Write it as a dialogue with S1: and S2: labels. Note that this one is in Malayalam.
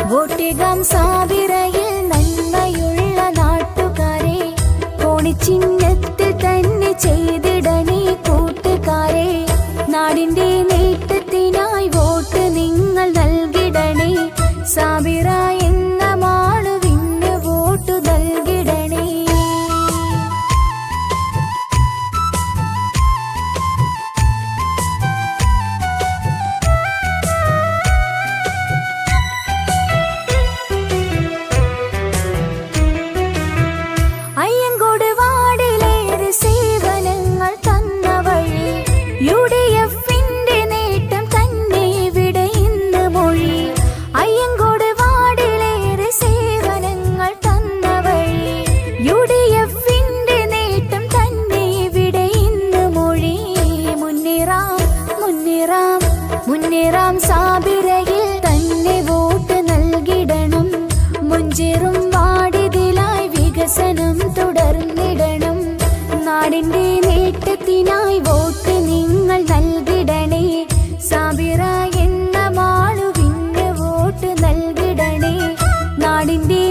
S1: വോട്ടികം സാബിറയിൽ നന്മയുള്ള നാട്ടുകാരെ, കോണിച്ചിഹ്നത്തിൽ തന്നെ ചെയ്തിടണേ കൂട്ടുകാരെ. നാടിന്റെ നേട്ടത്തിനായി വോട്ട് നിങ്ങൾ നൽകിടണേ, സാബിറ എന്ന മാളുവിന് വോട്ട് നൽകിടണേ. അയ്യങ്കോട് വാർഡിലേറെ സേവനങ്ങൾ തന്ന വഴി, UDFന്റെ നേട്ടം തന്നെ ഇവിടെ ഇന്ന് മൊഴി. അയ്യങ്കോട് വാർഡിലേറെ സേവനങ്ങൾ തന്ന വഴി, UDFന്റെ നേട്ടം തന്നെ ഇവിടെ ഇന്ന് മൊഴി. മുന്നേറാം മുന്നേറാം മുന്നേറാം സാബിറയിൽ തന്നെ വോട്ട് നൽകിടണം, മുഞ്ചേറും വാർഡിതിലായി വികസനം തുടർന്നിടണം. നാടിന്റെ നേട്ടത്തിനായി വോട്ട് നിങ്ങൾ നൽകിടണേ, സാബിറ എന്ന മാളുവിന് വോട്ട് നൽകിടണേ. നാടിന്റെ